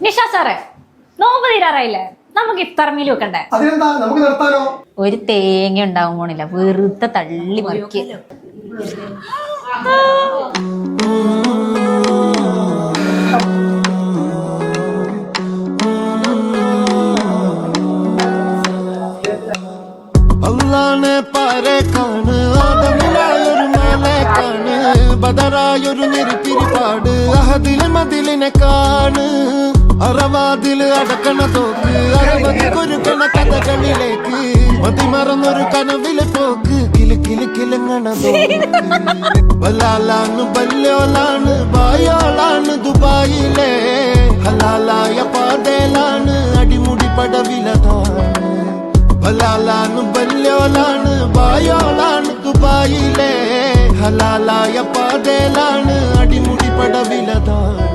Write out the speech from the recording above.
നിഷ സാറേ, നോമ്പ് തീരാറായില്ലേ? നമുക്ക് ഇഫ്താർ മീൽ വെക്കണ്ടേ? അതിനെന്താ, നമുക്ക് നിർത്താനോ? ഒരു തേങ്ങ ഉണ്ടാവും പോണില്ല, വെറുതെ തള്ളി മറിക്ക്. അള്ളാനെ പാരക്കാണ്, ആദമിലായൊരു മലക്കാണ്, ബദറായൊരു നെരുപ്പിരിപ്പാട്, അഹദിലെ മതിലിനെ കാണ്, അറവാതില് അടക്കണ തോക്ക്, അറുപത് കൊരുക്കണ കഥകളിലേക്ക്, മതിമറന്നൊരു കനവിലെ പോക്ക്, കിലു കിലു കിലുങ്ങണ വലാലാണ് ബല്യോലാണ് ബായോളാണ് ദുബായിലെ, ഹലാലായ പാതയിലാണ് അടിമുടി പടവിലതാണ്, ഹലാലാണ് ബല്യോലാണ് ബായോളാണ് ദുബായിലെ, ഹലാലായ പാതയിലാണ് അടിമുടി പടവിലതാണ്.